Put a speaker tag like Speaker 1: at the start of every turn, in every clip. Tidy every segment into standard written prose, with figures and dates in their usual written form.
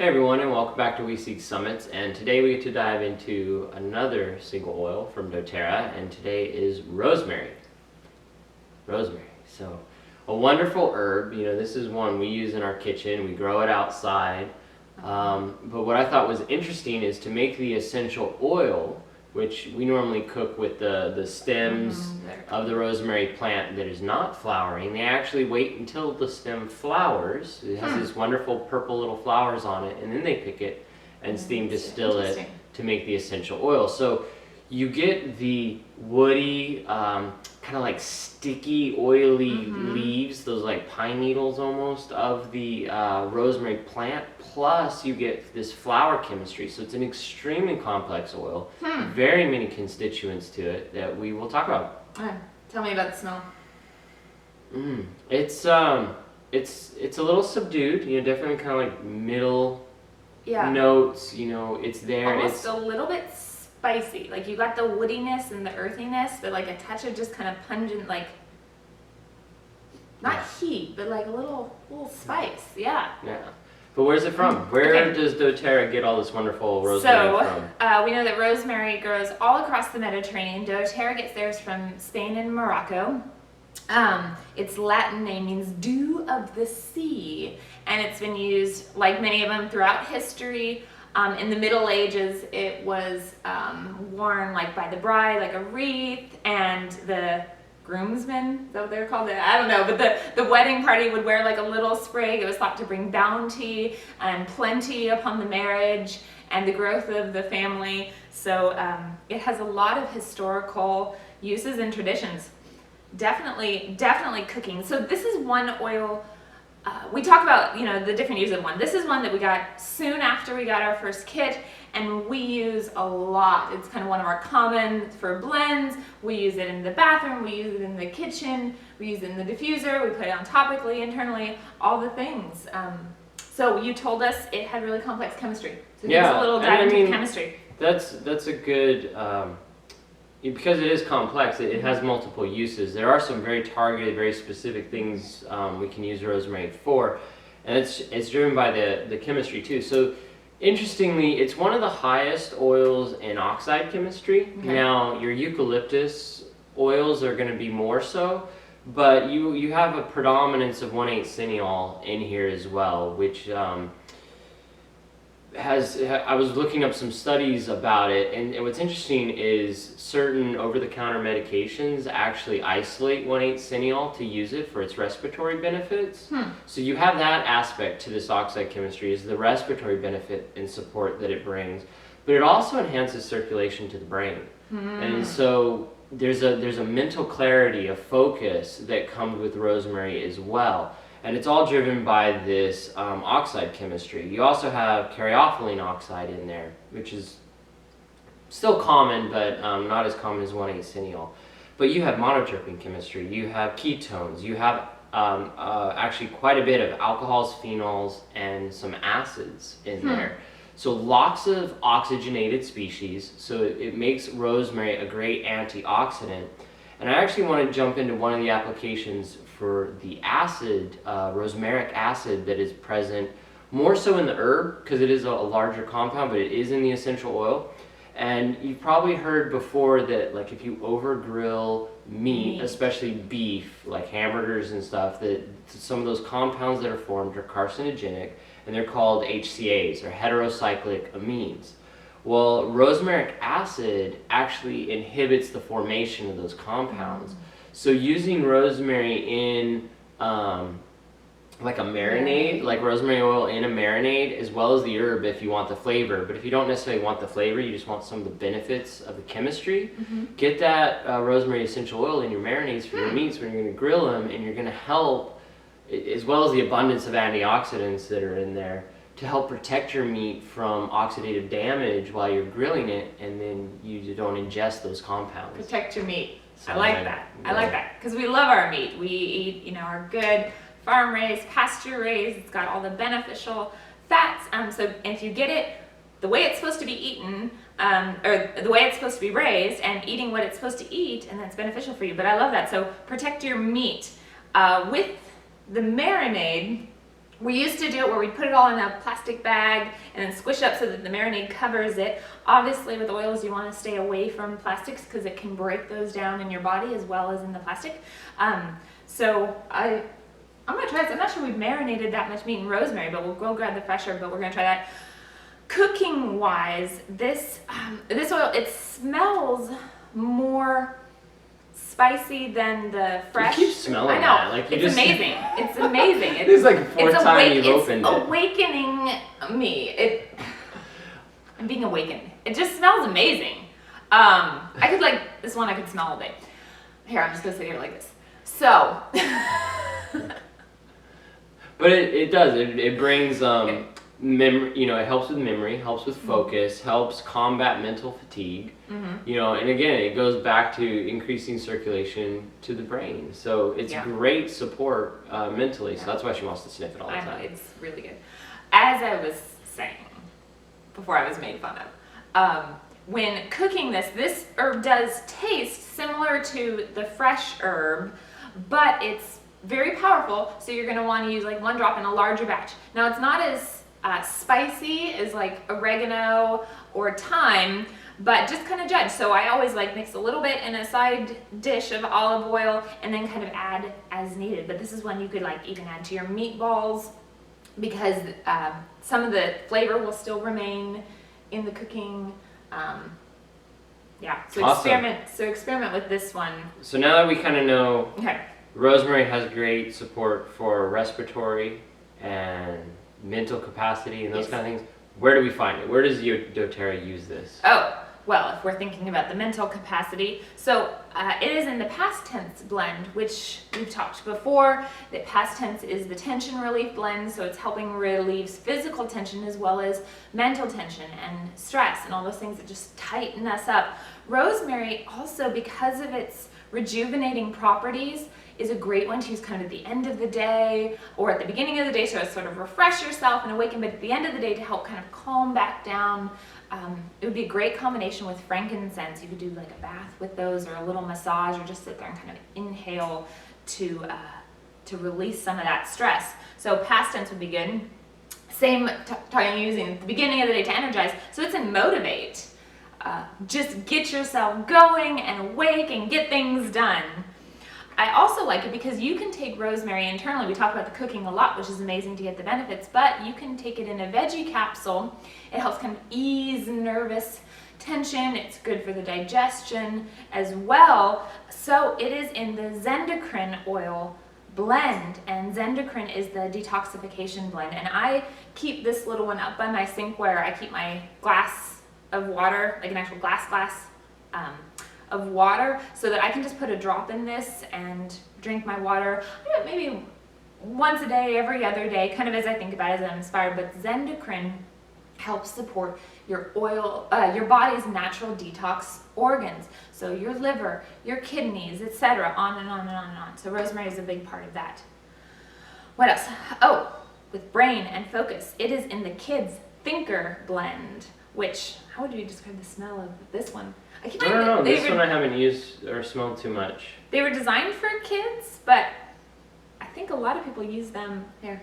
Speaker 1: Hey everyone, and welcome back to We Seek Summits, and today we get to dive into another single oil from doTERRA, and today is rosemary. Rosemary, so a wonderful herb. You know, this is one we use in our kitchen, we grow it outside, but what I thought was interesting is to make the essential oil, which we normally cook with the stems of the rosemary plant that is not flowering. They actually wait until the stem flowers. It has these wonderful purple little flowers on it, and then they pick it and steam distill it to make the essential oil. So you get the woody, kind of like sticky, oily leaves, those like pine needles almost, of the rosemary plant, plus you get this flower chemistry. So it's an extremely complex oil, very many constituents to it that we will talk about.
Speaker 2: Tell me about the smell.
Speaker 1: It's a little subdued, you know, definitely kind of like middle notes, you know, it's there.
Speaker 2: Almost a little bit spicy. Like you got the woodiness and the earthiness, but like a touch of just kind of pungent, like not heat, but like a little spice. Yeah.
Speaker 1: But where's it from? Where does doTERRA get all this wonderful rosemary from?
Speaker 2: We know that rosemary grows all across the Mediterranean. doTERRA gets theirs from Spain and Morocco. Its Latin name means dew of the sea, and it's been used, like many of them, throughout history. In the Middle Ages, it was worn like by the bride, like a wreath, and the groomsmen, is that what they're called? I don't know, but the wedding party would wear like a little sprig. It was thought to bring bounty and plenty upon the marriage and the growth of the family. So it has a lot of historical uses and traditions. Definitely cooking. So this is one oil. We talk about, you know, the different uses of one. This is one that we got soon after we got our first kit, and we use a lot. It's kind of one of our common for blends. We use it in the bathroom, we use it in the kitchen, we use it in the diffuser, we put it on topically, internally, all the things. So you told us it had really complex chemistry. So give us a little dive into chemistry.
Speaker 1: That's a good, because it is complex, it has multiple uses. There are some very targeted, very specific things we can use rosemary for, and it's driven by the chemistry too. So interestingly, it's one of the highest oils in oxide chemistry. Now your eucalyptus oils are going to be more so, but you have a predominance of 1,8 cineol in here as well, which I was looking up some studies about it, and what's interesting is certain over-the-counter medications actually isolate 1,8 cineol to use it for its respiratory benefits. So you have that aspect to this oxide chemistry, is the respiratory benefit and support that it brings, but it also enhances circulation to the brain. And so there's a mental clarity, a focus that comes with rosemary as well. And it's all driven by this oxide chemistry. You also have caryophyllene oxide in there, which is still common, but not as common as 1,8 cineol. But you have monoterpene chemistry, you have ketones, you have actually quite a bit of alcohols, phenols, and some acids in there. So lots of oxygenated species, so it makes rosemary a great antioxidant. And I actually want to jump into one of the applications for the acid, rosmaric acid, that is present more so in the herb, because it is a larger compound, but it is in the essential oil. And you've probably heard before that, like, if you over grill meat, especially beef, like hamburgers and stuff, that some of those compounds that are formed are carcinogenic, and they're called HCAs, or heterocyclic amines. Well, rosmaric acid actually inhibits the formation of those compounds. So using rosemary in like a marinade, like rosemary oil in a marinade, as well as the herb if you want the flavor, but if you don't necessarily want the flavor, you just want some of the benefits of the chemistry, get that rosemary essential oil in your marinades for your meats when you're going to grill them, and you're going to help, as well as the abundance of antioxidants that are in there, to help protect your meat from oxidative damage while you're grilling it, and then you don't ingest those compounds.
Speaker 2: Protect your meat. I like that. I like that, because we love our meat. We eat, you know, our good farm-raised, pasture-raised. It's got all the beneficial fats. So if you get it the way it's supposed to be eaten, or the way it's supposed to be raised, and eating what it's supposed to eat, and that's beneficial for you. But I love that. So protect your meat. With the marinade, We used to do it where we put it all in a plastic bag and then squish up so that the marinade covers it. Obviously with oils you want to stay away from plastics because it can break those down in your body as well as in the plastic. So I'm going to try this. I'm not sure we've marinated that much meat in rosemary, but we'll go grab the fresh herb, but we're going to try that. Cooking wise, this oil, it smells more spicy than the fresh.
Speaker 1: You keep smelling
Speaker 2: I know.
Speaker 1: that. Like
Speaker 2: it's amazing. It's amazing.
Speaker 1: This is like the fourth time you've opened it.
Speaker 2: It's awakening me. I'm being awakened. It just smells amazing. I could like this one. I could smell all day. Here, I'm just gonna sit here like this. So.
Speaker 1: But it does. It brings memory. You know, it helps with memory, helps with focus, helps combat mental fatigue. You know, and again, it goes back to increasing circulation to the brain. So it's great support mentally. So that's why she wants to sniff it all the time.
Speaker 2: I know, it's really good. As I was saying before I was made fun of, when cooking this herb does taste similar to the fresh herb, but it's very powerful. So you're going to want to use like 1 drop in a larger batch. Now it's not as spicy as like oregano or thyme, but just kind of judge. So I always like mix a little bit in a side dish of olive oil and then kind of add as needed. But this is one you could like even add to your meatballs because some of the flavor will still remain in the cooking. Yeah, so
Speaker 1: awesome.
Speaker 2: experiment with this one.
Speaker 1: So now that we kind of know,
Speaker 2: okay.
Speaker 1: Rosemary has great support for respiratory and mental capacity and those kind of things. Where do we find it? Where does your doTERRA use this?
Speaker 2: Oh, well, if we're thinking about the mental capacity, so it is in the past tense blend, which we've talked before. The past tense is the tension relief blend, so it's helping relieve physical tension as well as mental tension and stress and all those things that just tighten us up. Rosemary also, because of its rejuvenating properties, is a great one to use kind of at the end of the day or at the beginning of the day, so to sort of refresh yourself and awaken, but at the end of the day to help kind of calm back down. It would be a great combination with frankincense. You could do like a bath with those or a little massage or just sit there and kind of inhale to release some of that stress. So past tense would be good. Same time using at the beginning of the day to energize. So it's in motivate. Just get yourself going and awake and get things done. I also like it because you can take rosemary internally. We talk about the cooking a lot, which is amazing to get the benefits, but you can take it in a veggie capsule. It helps kind of ease nervous tension. It's good for the digestion as well. So it is in the Zendocrine oil blend, and Zendocrine is the detoxification blend. And I keep this little one up by my sink where I keep my glass of water, like an actual glass of water, so that I can just put a drop in this and drink my water maybe once a day, every other day, kind of as I think about it, as I'm inspired. But Zendocrine helps support your body's natural detox organs, so your liver, your kidneys, etc., on and on and on and on. So rosemary is a big part of that. What else? Oh, with brain and focus, it is in the Kids Thinker blend, which, how would you describe the smell of this one?
Speaker 1: No, this one I haven't used or smelled too much. They
Speaker 2: were designed for kids, but I think a lot of people use them here.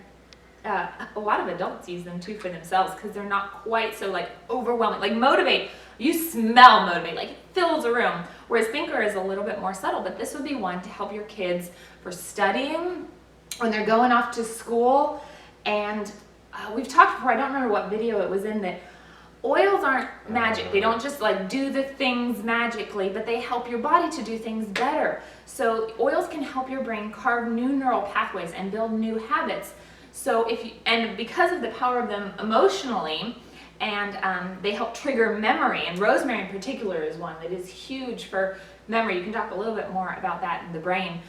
Speaker 2: A lot of adults use them too for themselves because they're not quite so like overwhelming. Like Motivate, you smell Motivate, like it fills a room. Whereas Thinker is a little bit more subtle, but this would be one to help your kids for studying when they're going off to school. And we've talked before, I don't remember what video it was in, that oils aren't magic. They don't just like do the things magically, but they help your body to do things better. So oils can help your brain carve new neural pathways and build new habits. So and because of the power of them emotionally, and they help trigger memory, and rosemary in particular is one that is huge for memory. You can talk a little bit more about that in the brain.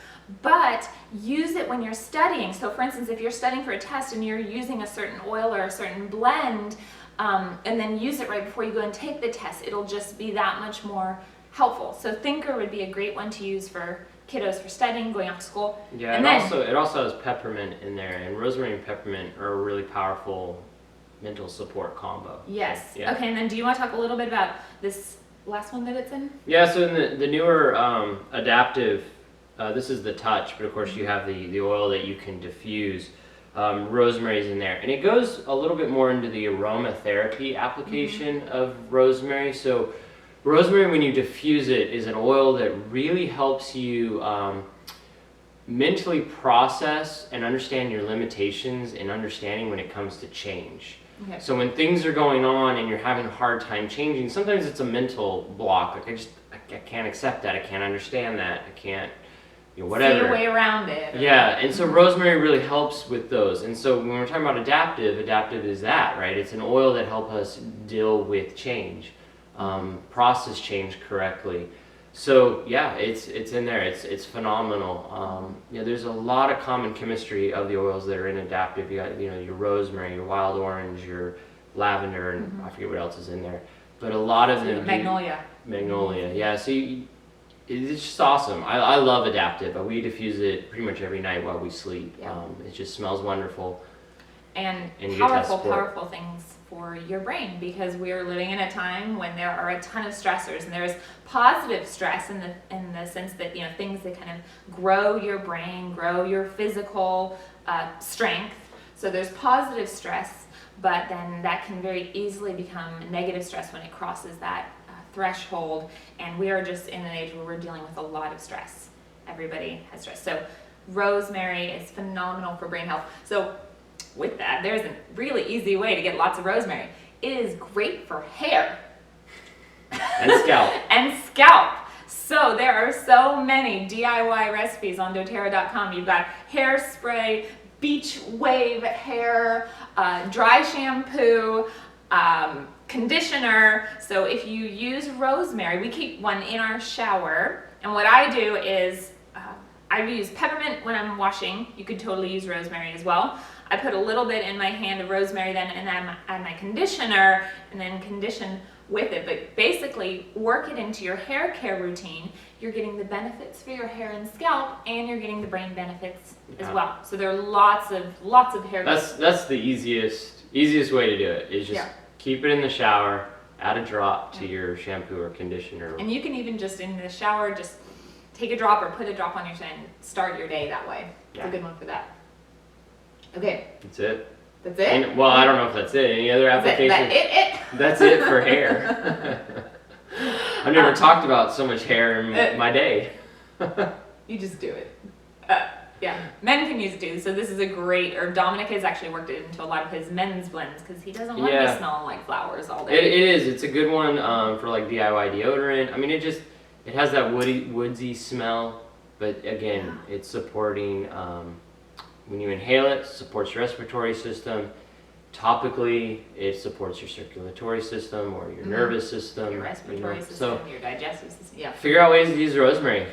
Speaker 2: But use it when you're studying. So for instance, if you're studying for a test and you're using a certain oil or a certain blend, and then use it right before you go and take the test, it'll just be that much more helpful. So Thinker would be a great one to use for kiddos for studying, going off to school.
Speaker 1: Yeah, and it also has peppermint in there, and rosemary and peppermint are a really powerful mental support combo.
Speaker 2: Yes.
Speaker 1: So, yeah.
Speaker 2: Okay, and then do you want to talk a little bit about this last one that it's in?
Speaker 1: Yeah, so in the newer adaptive, this is the Touch, but of course you have the oil that you can diffuse. Rosemary's in there. And it goes a little bit more into the aromatherapy application of rosemary. So rosemary, when you diffuse it, is an oil that really helps you mentally process and understand your limitations and understanding when it comes to change.
Speaker 2: Okay.
Speaker 1: So when things are going on and you're having a hard time changing, sometimes it's a mental block. Like I can't accept that. I can't understand that. I can't, whatever.
Speaker 2: See a way around it.
Speaker 1: Yeah, and so rosemary really helps with those. And so when we're talking about adaptive is that, right? It's an oil that helps us deal with change, process change correctly. So yeah, it's in there. It's phenomenal. There's a lot of common chemistry of the oils that are in adaptive. You got your rosemary, your wild orange, your lavender, and I forget what else is in there. But a lot of them. Magnolia. Yeah. So it's just awesome. I love adaptive. We diffuse it pretty much every night while we sleep.
Speaker 2: Yeah.
Speaker 1: It just smells wonderful.
Speaker 2: And
Speaker 1: you get that
Speaker 2: powerful things for your brain, because we are living in a time when there are a ton of stressors, and there's positive stress in the sense that things that kind of grow your brain, grow your physical strength. So there's positive stress, but then that can very easily become negative stress when it crosses that threshold. And we are just in an age where we're dealing with a lot of stress. Everybody has stress. So rosemary is phenomenal for brain health. So with that, there's a really easy way to get lots of rosemary. It is great for hair.
Speaker 1: And scalp.
Speaker 2: And scalp. So there are so many DIY recipes on doTERRA.com. You've got hairspray, beach wave hair, dry shampoo, conditioner. So if you use rosemary, we keep one in our shower. And what I do is I use peppermint when I'm washing. You could totally use rosemary as well. I put a little bit in my hand of rosemary then, and then add my conditioner, and then condition with it. But basically, work it into your hair care routine. You're getting the benefits for your hair and scalp, and you're getting the brain benefits as well. So there are lots of hair.
Speaker 1: That's the easiest way to do it. Is just keep it in the shower, add a drop to your shampoo or conditioner.
Speaker 2: And you can even just in the shower, just take a drop or put a drop on your skin and start your day that way. It's a good one for that. Okay.
Speaker 1: That's it.
Speaker 2: That's it?
Speaker 1: And, well, I don't know if that's it. Any other applications? That's it for hair. I've never talked about so much hair in my day.
Speaker 2: You just do it. Yeah, men can use it too. So this is a great, or Dominic has actually worked it into a lot of his men's blends because he doesn't want to be smelling like flowers all day.
Speaker 1: It is. It's a good one for like DIY deodorant. I mean, it has that woodsy smell, but again, it's supporting. When you inhale it, supports your respiratory system. Topically, it supports your circulatory system or your nervous system.
Speaker 2: Your respiratory system, your digestive system. Yeah.
Speaker 1: Figure out ways to use rosemary.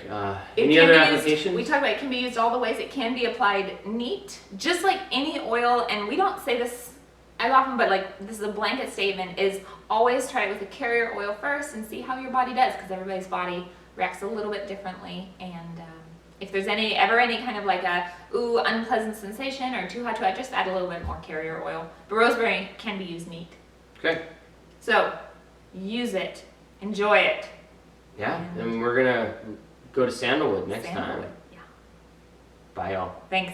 Speaker 1: Any other applications?
Speaker 2: We talked about it can be used all the ways. It can be applied neat, just like any oil. And we don't say this as often, but like this is a blanket statement, is always try it with a carrier oil first and see how your body does, because everybody's body reacts a little bit differently. And if there's ever any kind of like a unpleasant sensation or too hot, just add a little bit more carrier oil. But rosemary can be used neat.
Speaker 1: Okay.
Speaker 2: So use it, enjoy it.
Speaker 1: Yeah, and we're gonna go to sandalwood next time.
Speaker 2: Yeah.
Speaker 1: Bye, y'all.
Speaker 2: Thanks.